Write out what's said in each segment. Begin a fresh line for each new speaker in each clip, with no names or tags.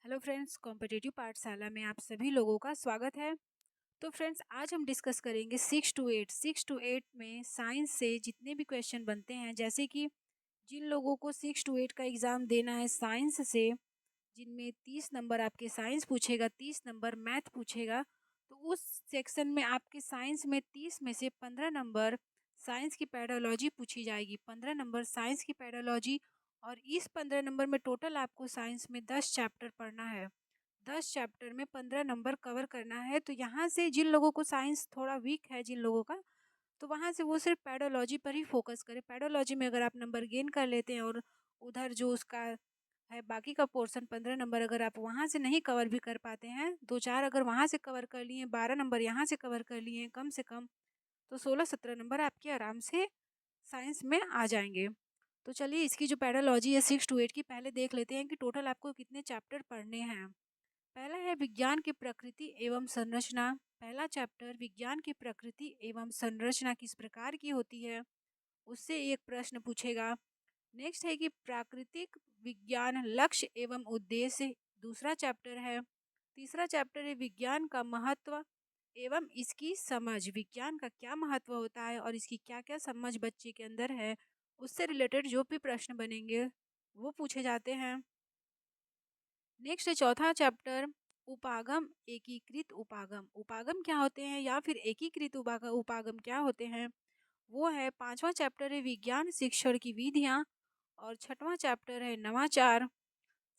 Hello friends, competitive पाठशाला में आप सभी लोगों का स्वागत है। तो फ्रेंड्स, आज हम डिस्कस करेंगे 6 to 8 में साइंस से जितने भी क्वेश्चन बनते हैं, जैसे कि जिन लोगों को 6 to 8 का एग्ज़ाम देना है साइंस से, जिनमें 30 नंबर आपके साइंस पूछेगा, 30 नंबर मैथ पूछेगा। तो उस सेक्शन में आपके साइंस में 30 में से 15 नंबर साइंस की पेडोलॉजी पूछी जाएगी, 15 नंबर साइंस की पेडोलॉजी। और इस 15 नंबर में टोटल आपको साइंस में 10 चैप्टर पढ़ना है। 10 चैप्टर में 15 नंबर कवर करना है। तो यहाँ से जिन लोगों को साइंस थोड़ा वीक है, जिन लोगों का, तो वहाँ से वो सिर्फ पेडोलॉजी पर ही फोकस करें। पेडोलॉजी में अगर आप नंबर गेन कर लेते हैं और उधर जो उसका है बाकी का पोर्शन 15 नंबर अगर आप वहाँ से नहीं कवर भी कर पाते हैं, 2-4 अगर वहाँ से कवर कर लिए, 12 नंबर यहाँ से कवर कर लिए कम से कम, तो 16-17 नंबर आपके आराम से साइंस में आ जाएंगे। तो चलिए, इसकी जो पेडोलॉजी है 6 to 8 की, पहले देख लेते हैं कि टोटल आपको कितने चैप्टर पढ़ने हैं। पहला है विज्ञान की प्रकृति एवं संरचना। पहला चैप्टर विज्ञान की प्रकृति एवं संरचना किस प्रकार की होती है, उससे एक प्रश्न पूछेगा। नेक्स्ट है कि प्राकृतिक विज्ञान लक्ष्य एवं उद्देश्य, दूसरा चैप्टर है। तीसरा चैप्टर है विज्ञान का महत्व एवं इसकी समझ, विज्ञान का क्या महत्व होता है और इसकी क्या क्या समझ बच्चे के अंदर है, उससे रिलेटेड जो भी प्रश्न बनेंगे वो पूछे जाते हैं। नेक्स्ट है चौथा चैप्टर उपागम एकीकृत उपागम। उपागम क्या होते हैं या फिर एकीकृत उपागम क्या होते हैं, वो है। पांचवा चैप्टर है विज्ञान शिक्षण की विधियाँ और छठवां चैप्टर है नवाचार।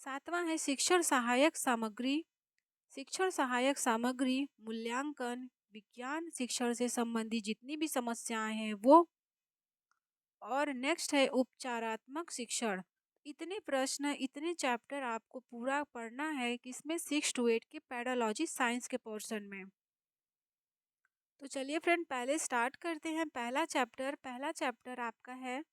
सातवां है शिक्षण सहायक सामग्री, शिक्षण सहायक सामग्री मूल्यांकन, विज्ञान शिक्षण से संबंधित जितनी भी समस्याएं हैं वो। और नेक्स्ट है उपचारात्मक शिक्षण। इतने प्रश्न, इतने चैप्टर आपको पूरा पढ़ना है किसमें, 6 to 8 के पेडोलॉजी साइंस के पोर्शन में। तो चलिए फ्रेंड, पहले स्टार्ट करते हैं। पहला चैप्टर आपका है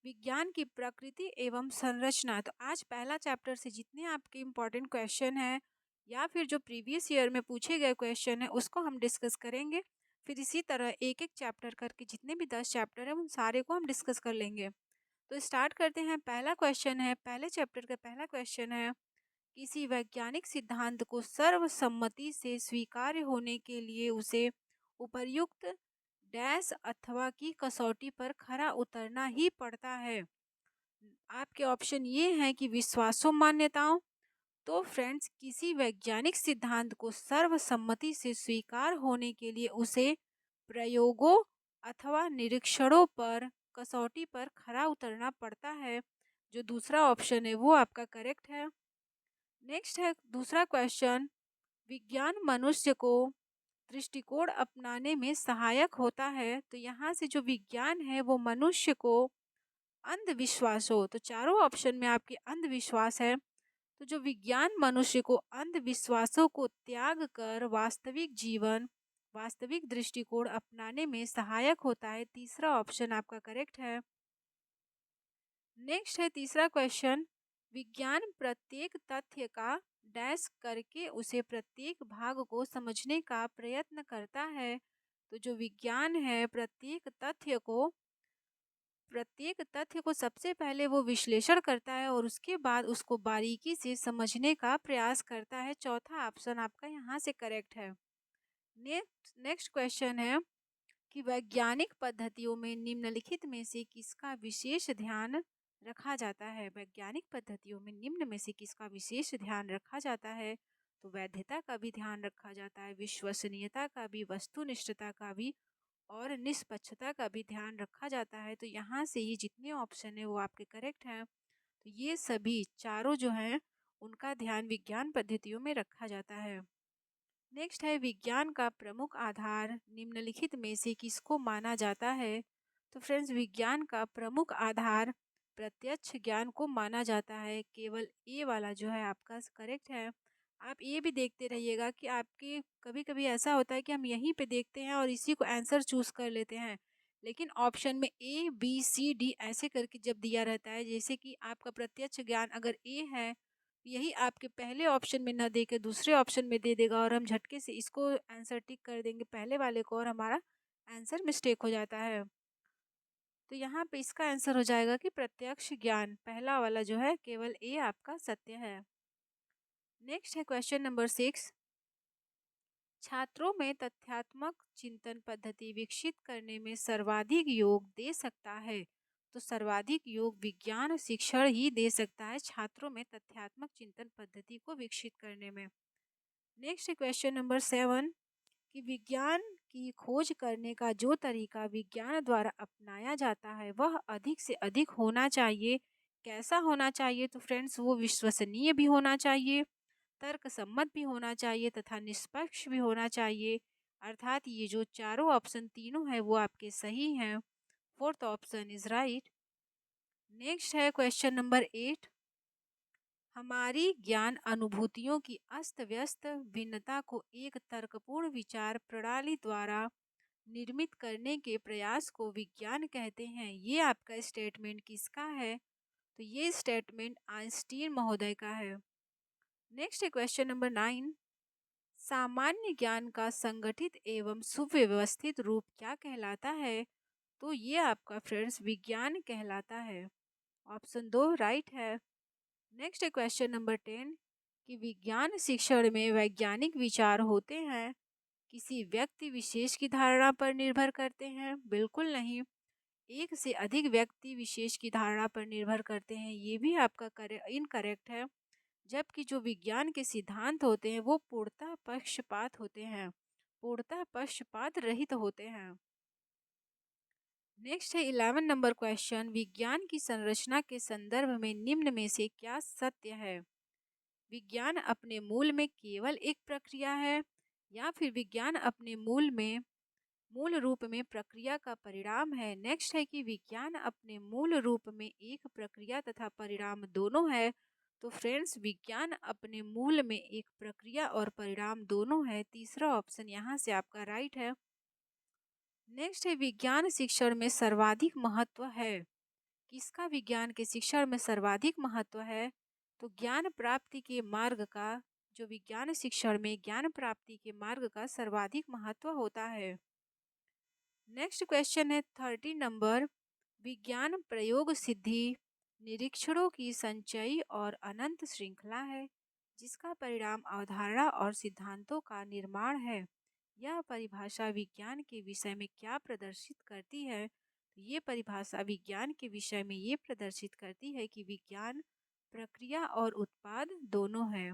विज्ञान की प्रकृति एवं संरचना। तो आज पहला चैप्टर से जितने आपके इम्पोर्टेंट क्वेश्चन हैं या फिर जो प्रीवियस ईयर में पूछे गए क्वेश्चन हैं उसको हम डिस्कस करेंगे। फिर इसी तरह एक एक चैप्टर करके जितने भी 10 चैप्टर हैं उन सारे को हम डिस्कस कर लेंगे। तो स्टार्ट करते हैं। पहला क्वेश्चन है, पहले चैप्टर का पहला क्वेश्चन है, किसी वैज्ञानिक सिद्धांत को सर्वसम्मति से स्वीकार्य होने के लिए उसे उपर्युक्त डैश अथवा की कसौटी पर खरा उतरना ही पड़ता है। आपके ऑप्शन ये हैं कि विश्वासों, मान्यताओं। तो फ्रेंड्स, किसी वैज्ञानिक सिद्धांत को सर्वसम्मति से स्वीकार होने के लिए उसे प्रयोगों अथवा निरीक्षणों पर, कसौटी पर खरा उतरना पड़ता है। जो दूसरा ऑप्शन है वो आपका करेक्ट है। नेक्स्ट है दूसरा क्वेश्चन, विज्ञान मनुष्य को दृष्टिकोण अपनाने में सहायक होता है। तो यहाँ से जो विज्ञान है वो मनुष्य को अंधविश्वासों, तो चारों ऑप्शन में आपके अंधविश्वास है। तो जो विज्ञान मनुष्य को अंधविश्वासों को त्याग कर वास्तविक जीवन, वास्तविक दृष्टिकोण अपनाने में सहायक होता है, तीसरा ऑप्शन आपका करेक्ट है। नेक्स्ट है तीसरा क्वेश्चन, विज्ञान प्रत्येक तथ्य का डैश करके उसे प्रत्येक भाग को समझने का प्रयत्न करता है। तो जो विज्ञान है प्रत्येक तथ्य को सबसे पहले वो विश्लेषण करता है और उसके बाद उसको बारीकी से समझने का प्रयास करता है। चौथा ऑप्शन आपका यहाँ से करेक्ट है। नेक्स्ट क्वेश्चन है कि वैज्ञानिक पद्धतियों में निम्नलिखित में से किसका विशेष ध्यान रखा जाता है। वैज्ञानिक पद्धतियों में निम्न में से किसका विशेष ध्यान रखा जाता है। तो वैधता का भी ध्यान रखा जाता है, विश्वसनीयता का भी, वस्तुनिष्ठता का भी और निष्पक्षता का भी ध्यान रखा जाता है। तो यहाँ से ये जितने ऑप्शन है वो आपके करेक्ट हैं। तो ये सभी चारों जो हैं उनका ध्यान विज्ञान पद्धतियों में रखा जाता है। नेक्स्ट है विज्ञान का प्रमुख आधार निम्नलिखित में से किसको माना जाता है। तो फ्रेंड्स, विज्ञान का प्रमुख आधार प्रत्यक्ष ज्ञान को माना जाता है। केवल ए वाला जो है आपका करेक्ट है। आप ये भी देखते रहिएगा कि आपके कभी कभी ऐसा होता है कि हम यहीं पे देखते हैं और इसी को आंसर चूज कर लेते हैं, लेकिन ऑप्शन में ए बी सी डी ऐसे करके जब दिया रहता है, जैसे कि आपका प्रत्यक्ष ज्ञान अगर ए है, यही आपके पहले ऑप्शन में ना दे के दूसरे ऑप्शन में दे देगा और हम झटके से इसको आंसर टिक कर देंगे पहले वाले को और हमारा आंसर मिस्टेक हो जाता है। तो यहाँ पे इसका आंसर हो जाएगा कि प्रत्यक्ष ज्ञान, पहला वाला जो है केवल ए आपका सत्य है। नेक्स्ट है क्वेश्चन नंबर 6। छात्रों में तथ्यात्मक चिंतन पद्धति विकसित करने में सर्वाधिक योग दे सकता है। तो सर्वाधिक योग विज्ञान शिक्षण ही दे सकता है छात्रों में तथ्यात्मक चिंतन पद्धति को विकसित करने में। नेक्स्ट क्वेश्चन नंबर 7 कि विज्ञान की खोज करने का जो तरीका विज्ञान द्वारा अपनाया जाता है वह अधिक से अधिक होना चाहिए। कैसा होना चाहिए? तो फ्रेंड्स वो विश्वसनीय भी होना चाहिए, तर्कसम्मत भी होना चाहिए तथा निष्पक्ष भी होना चाहिए। अर्थात ये जो चारों ऑप्शन तीनों है वो आपके सही हैं। Fourth option is right. Next है क्वेश्चन नंबर 8। हमारी ज्ञान अनुभूतियों की अस्त व्यस्त भिन्नता को एक तर्कपूर्ण विचार प्रणाली द्वारा निर्मित करने के प्रयास को विज्ञान कहते हैं। ये आपका स्टेटमेंट किसका है? तो ये स्टेटमेंट आइंस्टीन महोदय का है। नेक्स्ट है क्वेश्चन नंबर 9। सामान्य ज्ञान का संगठित एवं सुव्यवस्थित रूप क्या कहलाता है? तो ये आपका फ्रेंड्स विज्ञान कहलाता है। ऑप्शन 2 राइट है। नेक्स्ट है क्वेश्चन नंबर 10 कि विज्ञान शिक्षण में वैज्ञानिक विचार होते हैं किसी व्यक्ति विशेष की धारणा पर निर्भर करते हैं? बिल्कुल नहीं, एक से अधिक व्यक्ति विशेष की धारणा पर निर्भर करते हैं। ये भी आपका इनकरेक्ट है। जबकि जो विज्ञान के सिद्धांत होते हैं वो पूर्णतः पक्षपात होते हैं, पूर्णतः पक्षपात रहित होते हैं। नेक्स्ट है 11 नंबर क्वेश्चन। विज्ञान की संरचना के संदर्भ में निम्न में से क्या सत्य है? विज्ञान अपने मूल में केवल एक प्रक्रिया है या फिर विज्ञान अपने मूल रूप में प्रक्रिया का परिणाम है? नेक्स्ट है कि विज्ञान अपने मूल रूप में एक प्रक्रिया तथा परिणाम दोनों है। तो फ्रेंड्स विज्ञान अपने मूल में एक प्रक्रिया और परिणाम दोनों है। तीसरा ऑप्शन यहाँ से आपका राइट है। नेक्स्ट है विज्ञान शिक्षण में सर्वाधिक महत्व है किसका? विज्ञान के शिक्षण में सर्वाधिक महत्व है तो ज्ञान प्राप्ति के मार्ग का, जो विज्ञान शिक्षण में ज्ञान प्राप्ति के मार्ग का सर्वाधिक महत्व होता है। नेक्स्ट क्वेश्चन है 30 नंबर। विज्ञान प्रयोग सिद्धि निरीक्षणों की संचयी और अनंत श्रृंखला है जिसका परिणाम अवधारणा और सिद्धांतों का निर्माण है। यह परिभाषा विज्ञान के विषय में क्या प्रदर्शित करती है? तो ये परिभाषा विज्ञान के विषय में ये प्रदर्शित करती है कि विज्ञान प्रक्रिया और उत्पाद दोनों है।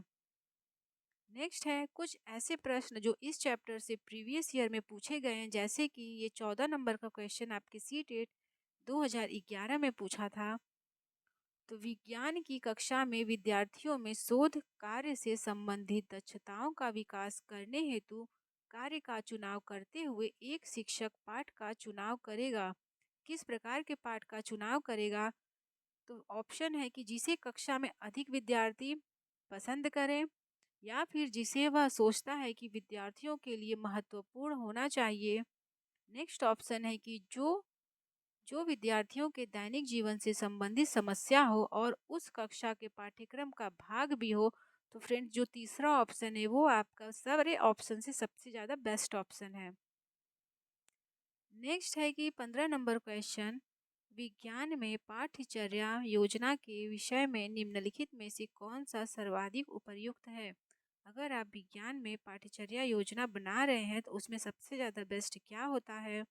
नेक्स्ट है कुछ ऐसे प्रश्न जो इस चैप्टर से प्रीवियस ईयर में पूछे गए हैं, जैसे कि ये 14 नंबर का क्वेश्चन आपके सीटेट 2011 में पूछा था। तो विज्ञान की कक्षा में विद्यार्थियों में शोध कार्य से संबंधित दक्षताओं का विकास करने हेतु कार्य का चुनाव करते हुए एक शिक्षक पाठ का चुनाव करेगा। किस प्रकार के पाठ का चुनाव करेगा? तो ऑप्शन है कि जिसे कक्षा में अधिक विद्यार्थी पसंद करें या फिर जिसे वह सोचता है कि विद्यार्थियों के लिए महत्वपूर्ण होना चाहिए। नेक्स्ट ऑप्शन है कि जो विद्यार्थियों के दैनिक जीवन से संबंधित समस्या हो और उस कक्षा के पाठ्यक्रम का भाग भी हो। तो फ्रेंड्स जो तीसरा ऑप्शन है वो आपका सारे ऑप्शन से सबसे ज़्यादा बेस्ट ऑप्शन है। नेक्स्ट है कि 15 नंबर क्वेश्चन। विज्ञान में पाठ्यचर्या योजना के विषय में निम्नलिखित में से कौन सा सर्वाधिक उपयुक्त है? अगर आप विज्ञान में पाठ्यचर्या योजना बना रहे हैं तो उसमें सबसे ज़्यादा बेस्ट क्या होता है?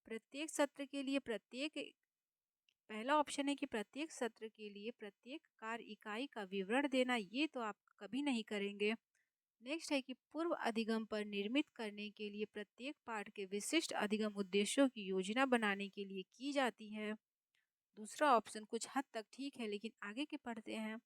प्रत्येक सत्र के लिए पहला ऑप्शन है कि प्रत्येक सत्र के लिए प्रत्येक कार्य इकाई का विवरण देना, ये तो आप कभी नहीं करेंगे। नेक्स्ट है कि पूर्व अधिगम पर निर्मित करने के लिए प्रत्येक पाठ के विशिष्ट अधिगम उद्देश्यों की योजना बनाने के लिए की जाती है। दूसरा ऑप्शन कुछ हद तक ठीक है लेकिन आगे के पढ़ते हैं।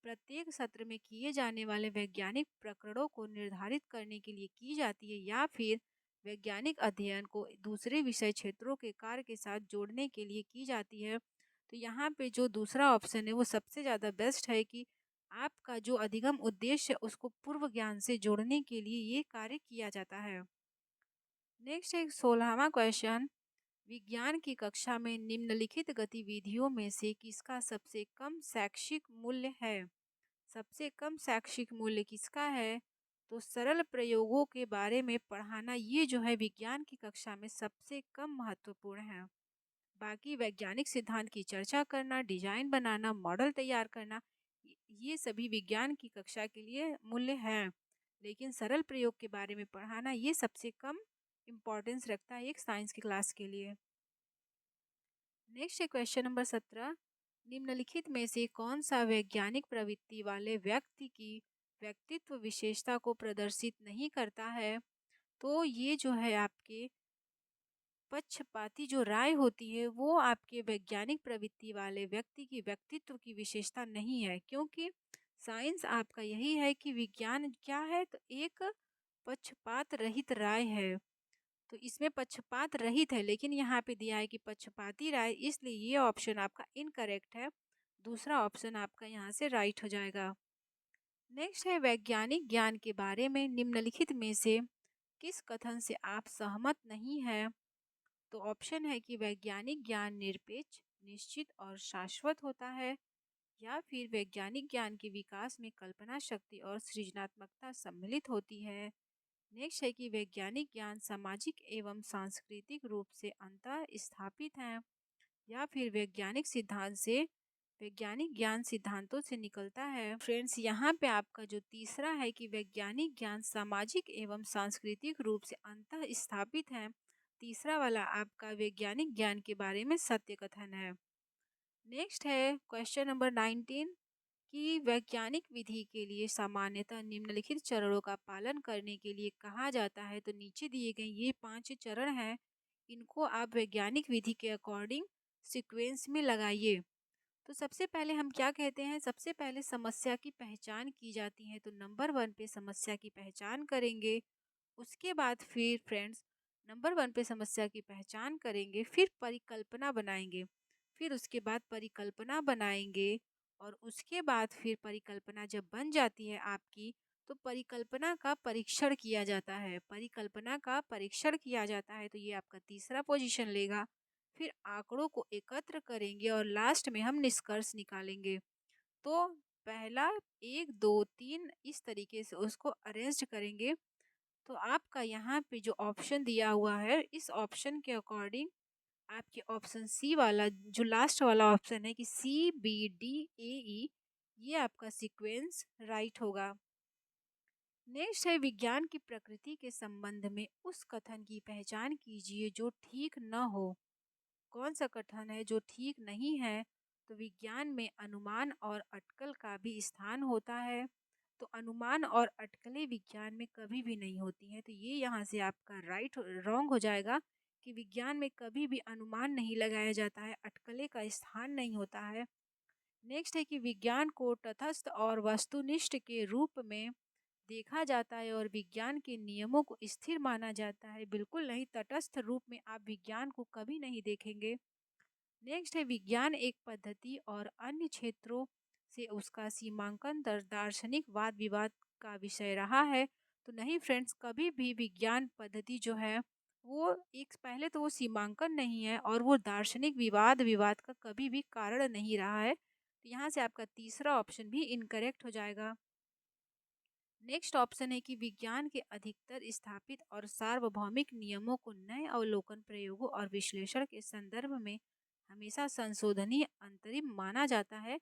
प्रत्येक सत्र में किए जाने वाले वैज्ञानिक प्रकरणों को निर्धारित करने के लिए की जाती है या फिर वैज्ञानिक अध्ययन को दूसरे विषय क्षेत्रों के कार्य के साथ जोड़ने के लिए की जाती है। तो यहाँ पे जो दूसरा ऑप्शन है वो सबसे ज़्यादा बेस्ट है कि आपका जो अधिगम उद्देश्य है उसको पूर्व ज्ञान से जोड़ने के लिए ये कार्य किया जाता है। नेक्स्ट है 16वां क्वेश्चन। विज्ञान की कक्षा में निम्नलिखित गतिविधियों में से किसका सबसे कम शैक्षिक मूल्य है? सबसे कम शैक्षिक मूल्य किसका है? तो सरल प्रयोगों के बारे में पढ़ाना, ये जो है विज्ञान की कक्षा में सबसे कम महत्वपूर्ण है। बाकी वैज्ञानिक सिद्धांत की चर्चा करना, डिजाइन बनाना, मॉडल तैयार करना, ये सभी विज्ञान की कक्षा के लिए मूल्य हैं, लेकिन सरल प्रयोग के बारे में पढ़ाना ये सबसे कम इम्पोर्टेंस रखता है एक साइंस की क्लास के लिए। नेक्स्ट है क्वेश्चन नंबर 17। निम्नलिखित में से कौन सा वैज्ञानिक प्रवृत्ति वाले व्यक्ति की व्यक्तित्व विशेषता को प्रदर्शित नहीं करता है? तो ये जो है आपके पक्षपाती जो राय होती है वो आपके वैज्ञानिक प्रवृत्ति वाले व्यक्ति की व्यक्तित्व की विशेषता नहीं है, क्योंकि साइंस आपका यही है कि विज्ञान क्या है, तो एक पक्षपात रहित राय है। तो इसमें पक्षपात रहित है, लेकिन यहाँ पे दिया है कि पक्षपाती राय, इसलिए ये ऑप्शन आपका इनकरेक्ट है। दूसरा ऑप्शन आपका यहाँ से राइट हो जाएगा। नेक्स्ट है वैज्ञानिक ज्ञान के बारे में निम्नलिखित में से किस कथन से आप सहमत नहीं हैं? तो ऑप्शन है कि वैज्ञानिक ज्ञान निरपेक्ष, निश्चित और शाश्वत होता है, या फिर वैज्ञानिक ज्ञान के विकास में कल्पना शक्ति और सृजनात्मकता सम्मिलित होती है। नेक्स्ट है कि वैज्ञानिक ज्ञान सामाजिक एवं सांस्कृतिक रूप से अंतः स्थापित है, या फिर वैज्ञानिक ज्ञान सिद्धांतों से निकलता है। फ्रेंड्स, यहाँ पे आपका जो तीसरा है कि वैज्ञानिक ज्ञान सामाजिक एवं सांस्कृतिक रूप से अंतः स्थापित है, तीसरा वाला आपका वैज्ञानिक ज्ञान के बारे में सत्य कथन है। नेक्स्ट है क्वेश्चन नंबर 19 कि वैज्ञानिक विधि के लिए सामान्यतः निम्नलिखित चरणों का पालन करने के लिए कहा जाता है। तो नीचे दिए गए ये 5 चरण हैं, इनको आप वैज्ञानिक विधि के अकॉर्डिंग सीक्वेंस में लगाइए। तो सबसे पहले हम क्या कहते हैं, सबसे पहले समस्या की पहचान की जाती है। तो नंबर 1 पे समस्या की पहचान करेंगे। उसके बाद फिर फ्रेंड्स नंबर 1 पे समस्या की पहचान करेंगे, फिर परिकल्पना बनाएंगे, फिर उसके बाद परिकल्पना बनाएंगे, और उसके बाद फिर परिकल्पना जब बन जाती है आपकी, तो परिकल्पना का परीक्षण किया जाता है। परिकल्पना का परीक्षण किया जाता है, तो ये आपका तीसरा पोजीशन लेगा। फिर आंकड़ों को एकत्र करेंगे और लास्ट में हम निष्कर्ष निकालेंगे। तो पहला 1 2 3 इस तरीके से उसको अरेंज करेंगे। तो आपका यहाँ पे जो ऑप्शन दिया हुआ है, इस ऑप्शन के अकॉर्डिंग आपके ऑप्शन सी वाला जो लास्ट वाला ऑप्शन है कि CBDAE, ये आपका सीक्वेंस राइट होगा। नेक्स्ट है विज्ञान की प्रकृति के संबंध में उस कथन की पहचान कीजिए जो ठीक न हो। कौन सा कथन है जो ठीक नहीं है? तो विज्ञान में अनुमान और अटकल का भी स्थान होता है। तो अनुमान और अटकलें विज्ञान में कभी भी नहीं होती हैं। तो ये यहाँ से आपका राइट रॉन्ग हो जाएगा कि विज्ञान में कभी भी अनुमान नहीं लगाया जाता है, अटकलें का स्थान नहीं होता है। नेक्स्ट है कि विज्ञान को तटस्थ और वस्तुनिष्ठ के रूप में देखा जाता है और विज्ञान के नियमों को स्थिर माना जाता है। बिल्कुल नहीं, तटस्थ रूप में आप विज्ञान को कभी नहीं देखेंगे। नेक्स्ट है विज्ञान एक पद्धति और अन्य क्षेत्रों से उसका सीमांकन दार्शनिक वाद विवाद का विषय रहा है। तो नहीं फ्रेंड्स, कभी भी विज्ञान पद्धति जो है वो एक, पहले तो वो सीमांकन नहीं है और वो दार्शनिक विवाद विवाद का कभी भी कारण नहीं रहा है। तो यहाँ से आपका तीसरा ऑप्शन भी इनकरेक्ट हो जाएगा। नेक्स्ट ऑप्शन है कि विज्ञान के अधिकतर स्थापित और सार्वभौमिक नियमों को नए अवलोकन प्रयोगों और विश्लेषण के संदर्भ में हमेशा संशोधनीय अंतरिम माना जाता है।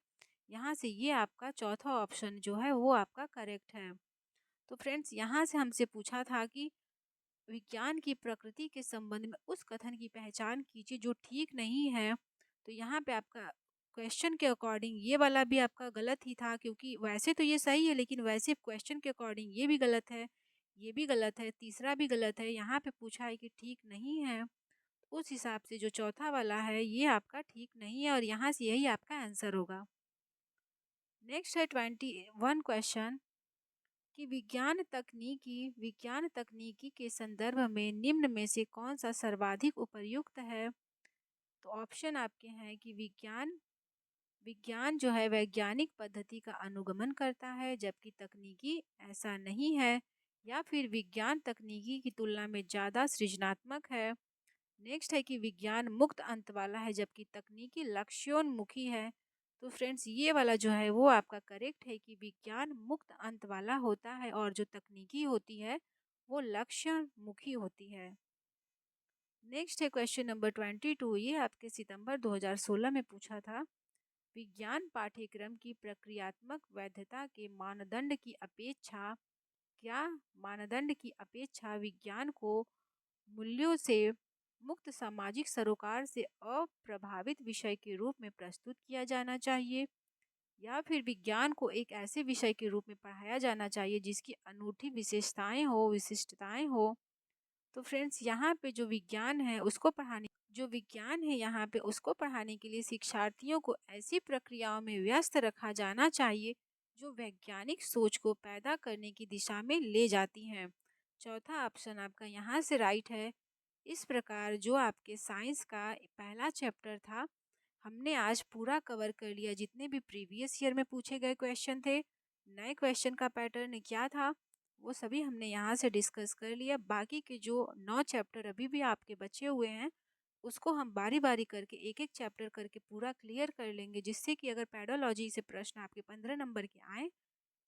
यहाँ से ये आपका चौथा ऑप्शन जो है वो आपका करेक्ट है। तो फ्रेंड्स, यहाँ से हमसे पूछा था कि विज्ञान की प्रकृति के संबंध में उस कथन की पहचान कीजिए जो ठीक नहीं है। तो यहाँ पे आपका क्वेश्चन के अकॉर्डिंग ये वाला भी आपका गलत ही था, क्योंकि वैसे तो ये सही है लेकिन वैसे क्वेश्चन के अकॉर्डिंग ये भी गलत है, ये भी गलत है, तीसरा भी गलत है। यहाँ पे पूछा है कि ठीक नहीं है, उस हिसाब से जो चौथा वाला है ये आपका ठीक नहीं है और यहाँ से यही आपका आंसर होगा। नेक्स्ट है 21 क्वेश्चन कि विज्ञान तकनीकी के संदर्भ में निम्न में से कौन सा सर्वाधिक उपयुक्त है? तो ऑप्शन आपके हैं कि विज्ञान विज्ञान जो है वैज्ञानिक पद्धति का अनुगमन करता है जबकि तकनीकी ऐसा नहीं है, या फिर विज्ञान तकनीकी की तुलना में ज़्यादा सृजनात्मक है। नेक्स्ट है कि विज्ञान मुक्त अंत वाला है जबकि तकनीकी लक्ष्योन्मुखी है। तो फ्रेंड्स, ये वाला जो है वो आपका करेक्ट है कि विज्ञान मुक्त अंत वाला होता है और जो तकनीकी होती है वो लक्ष्यमुखी होती है। नेक्स्ट है क्वेश्चन नंबर 22, ये आपके सितंबर 2016 में पूछा था विज्ञान पाठ्यक्रम की प्रक्रियात्मक वैधता के मानदंड की अपेक्षा क्या मानदंड की अपेक्षा विज्ञान को मूल्यों से मुक्त सामाजिक सरोकार से अप्रभावित विषय के रूप में प्रस्तुत किया जाना चाहिए, या फिर विज्ञान को एक ऐसे विषय के रूप में पढ़ाया जाना चाहिए जिसकी अनूठी विशिष्टताएं हो। तो फ्रेंड्स, यहाँ पे जो विज्ञान है यहाँ पे उसको पढ़ाने के लिए शिक्षार्थियों को ऐसी प्रक्रियाओं में व्यस्त रखा जाना चाहिए जो वैज्ञानिक सोच को पैदा करने की दिशा में ले जाती हैं। चौथा ऑप्शन आपका यहाँ से राइट है। इस प्रकार जो आपके साइंस का पहला चैप्टर था, हमने आज पूरा कवर कर लिया। जितने भी प्रीवियस ईयर में पूछे गए क्वेश्चन थे, नए क्वेश्चन का पैटर्न क्या था, वो सभी हमने यहाँ से डिस्कस कर लिया। बाकी के जो 9 चैप्टर अभी भी आपके बचे हुए हैं, उसको हम बारी बारी करके एक एक चैप्टर करके पूरा क्लियर कर लेंगे, जिससे कि अगर पेडोलॉजी से प्रश्न आपके 15 नंबर के आए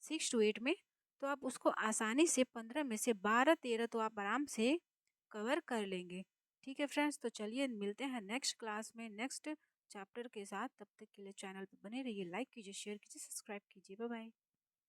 6 to 8 में, तो आप उसको आसानी से 15 में से 12-13 तो आप आराम से कवर कर लेंगे। ठीक है फ्रेंड्स, तो चलिए मिलते हैं नेक्स्ट क्लास में नेक्स्ट चैप्टर के साथ। तब तक के लिए चैनल पर बने रहिए, लाइक कीजिए, शेयर कीजिए, सब्सक्राइब कीजिए। Bye bye.